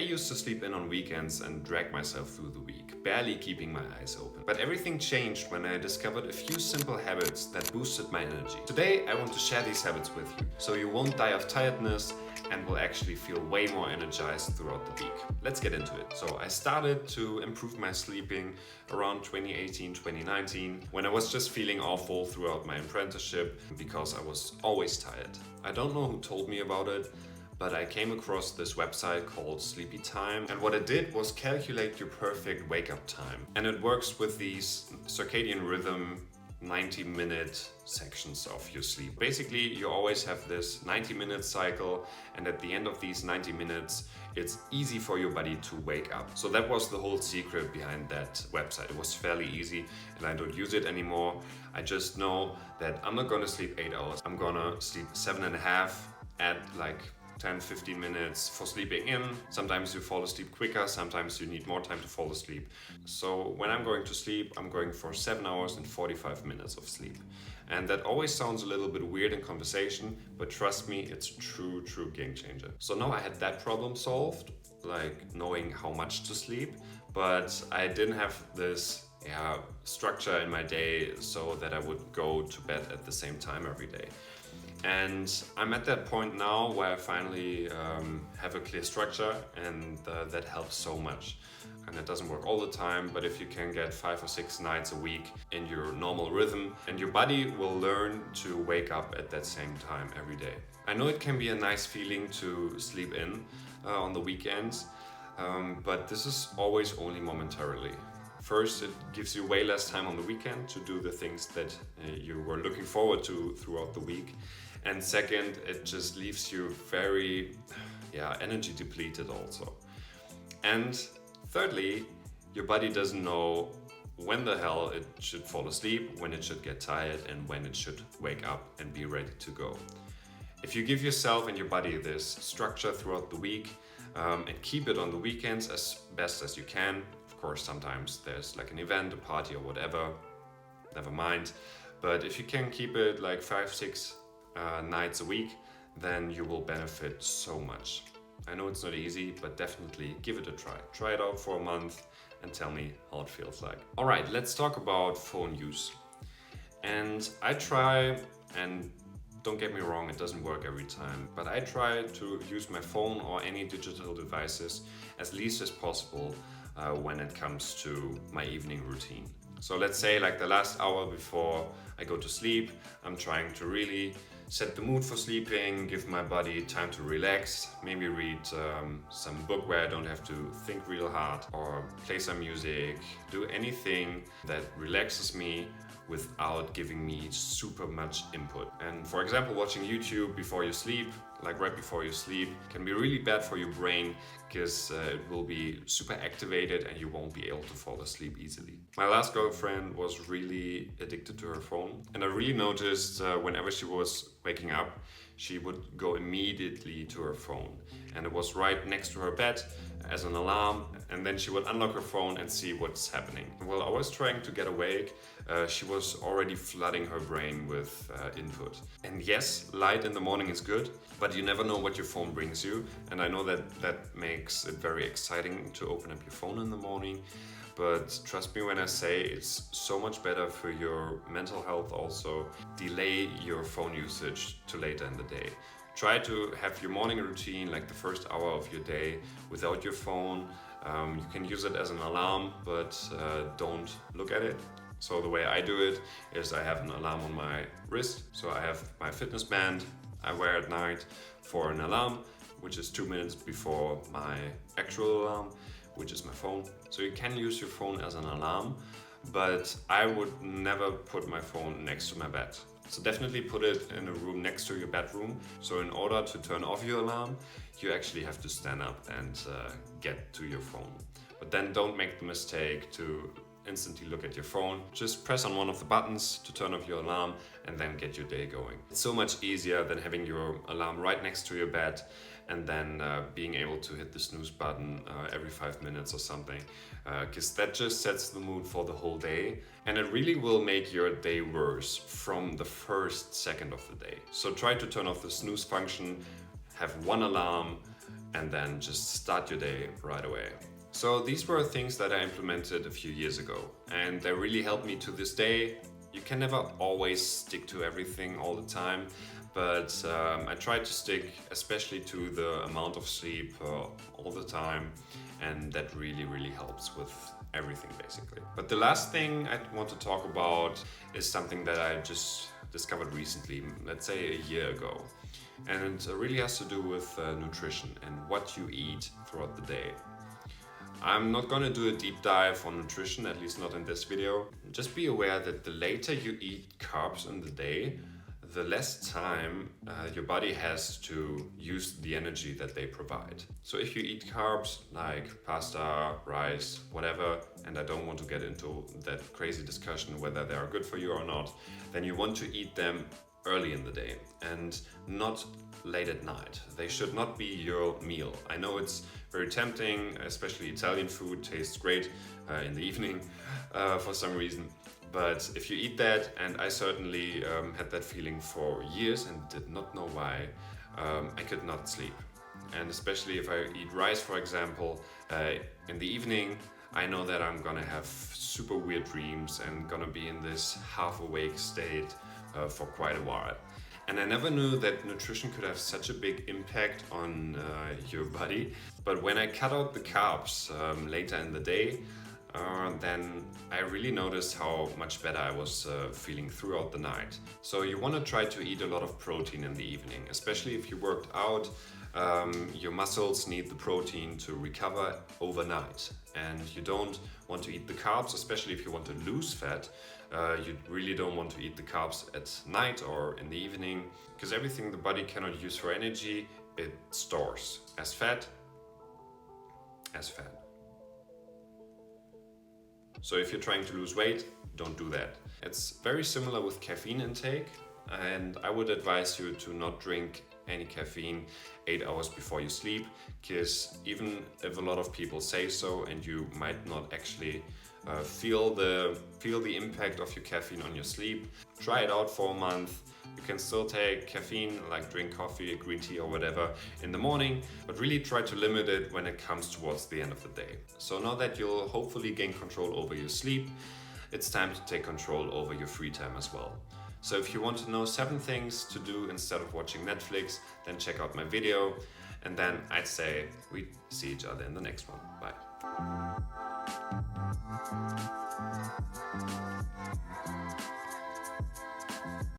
used to sleep in on weekends and drag myself through the week, barely keeping my eyes open. But everything changed when I discovered a few simple habits that boosted my energy. Today I want to share these habits with you, so you won't die of tiredness and will actually feel way more energized throughout the week. Let's get into it. So I started to improve my sleeping around 2018, 2019, when I was just feeling awful throughout my apprenticeship because I was always tired. I don't know who told me about it, but I came across this website called Sleepy Time, and what it did was calculate your perfect wake-up time. And it works with these circadian rhythm 90-minute sections of your sleep. Basically, you always have this 90-minute cycle, and at the end of these 90 minutes, it's easy for your body to wake up. So that was the whole secret behind that website. It was fairly easy, and I don't use it anymore. I just know that I'm not gonna sleep 8 hours. I'm gonna sleep 7.5, add like 10-15 minutes for sleeping in. Sometimes you fall asleep quicker, sometimes you need more time to fall asleep. So when I'm going to sleep, I'm going for 7 hours and 45 minutes of sleep. And that always sounds a little bit weird in conversation, but trust me, it's true game changer. So now I had that problem solved, like knowing how much to sleep, but I didn't have this structure in my day so that I would go to bed at the same time every day. And I'm at that point now where I finally have a clear structure, and that helps so much. And it doesn't work all the time, but if you can get 5 or 6 nights a week in your normal rhythm, and your body will learn to wake up at that same time every day. I know it can be a nice feeling to sleep in on the weekends, but this is always only momentarily. First, it gives you way less time on the weekend to do the things that you were looking forward to throughout the week. And second, it just leaves you very energy depleted also. And thirdly, your body doesn't know when the hell it should fall asleep, when it should get tired, and when it should wake up and be ready to go. If you give yourself and your body this structure throughout the week and keep it on the weekends as best as you can. Of course, sometimes there's like an event, a party or whatever, never mind. But if you can keep it like 5-6 nights a week, then you will benefit so much. I know it's not easy, but definitely give it a try. Try it out for a month and tell me how it feels like. All right, let's talk about phone use. And I try, and don't get me wrong, it doesn't work every time, but I try to use my phone or any digital devices as least as possible when it comes to my evening routine. So let's say like the last hour before I go to sleep, I'm trying to really set the mood for sleeping, give my body time to relax, maybe read some book where I don't have to think real hard, or play some music, do anything that relaxes me without giving me super much input. And for example, watching YouTube before you sleep, like right before you sleep, can be really bad for your brain because it will be super activated and you won't be able to fall asleep easily. My last girlfriend was really addicted to her phone, and I really noticed whenever she was waking up, she would go immediately to her phone, and it was right next to her bed as an alarm, and then she would unlock her phone and see what's happening. While I was trying to get awake, she was already flooding her brain with input. And yes, light in the morning is good, but you never know what your phone brings you, and I know that makes it very exciting to open up your phone in the morning. But trust me when I say it's so much better for your mental health also. Delay your phone usage to later in the day. Try to have your morning routine, like the first hour of your day, without your phone. You can use it as an alarm, but don't look at it. So the way I do it is I have an alarm on my wrist. So I have my fitness band I wear at night for an alarm, which is 2 minutes before my actual alarm, which is my phone. So you can use your phone as an alarm, but I would never put my phone next to my bed. So definitely put it in a room next to your bedroom. So in order to turn off your alarm, you actually have to stand up and get to your phone. But then don't make the mistake to instantly look at your phone. Just press on one of the buttons to turn off your alarm and then get your day going. It's so much easier than having your alarm right next to your bed and then being able to hit the snooze button every 5 minutes or something, because that just sets the mood for the whole day, and it really will make your day worse from the first second of the day. So try to turn off the snooze function, have one alarm, and then just start your day right away. So these were things that I implemented a few years ago, and they really helped me to this day. You can never always stick to everything all the time, but I try to stick especially to the amount of sleep all the time, and that really helps with everything basically. But the last thing I want to talk about is something that I just discovered recently, let's say a year ago. And it really has to do with nutrition and what you eat throughout the day. I'm not gonna do a deep dive on nutrition, at least not in this video. Just be aware that the later you eat carbs in the day, the less time your body has to use the energy that they provide. So if you eat carbs like pasta, rice, whatever, and I don't want to get into that crazy discussion whether they are good for you or not, then you want to eat them early in the day and not late at night. They should not be your meal. I know it's very tempting, especially Italian food tastes great in the evening for some reason. But if you eat that, and I certainly had that feeling for years and did not know why, I could not sleep. And especially if I eat rice, for example, in the evening, I know that I'm gonna have super weird dreams and gonna be in this half awake state for quite a while. And I never knew that nutrition could have such a big impact on your body. But when I cut out the carbs later in the day, then I really noticed how much better I was feeling throughout the night. So you want to try to eat a lot of protein in the evening, especially if you worked out. Your muscles need the protein to recover overnight, and you don't want to eat the carbs, especially if you want to lose fat. You really don't want to eat the carbs at night or in the evening, because everything the body cannot use for energy, it stores as fat. So if you're trying to lose weight, don't do that. It's very similar with caffeine intake, and I would advise you to not drink any caffeine 8 hours before you sleep, because even if a lot of people say so and you might not actually feel the impact of your caffeine on your sleep, try it out for a month. You can still take caffeine, like drink coffee, green tea or whatever in the morning, but really try to limit it when it comes towards the end of the day. So now that you'll hopefully gain control over your sleep, it's time to take control over your free time as well. So if you want to know 7 things to do instead of watching Netflix, then check out my video, and then I'd say we see each other in the next one. Bye.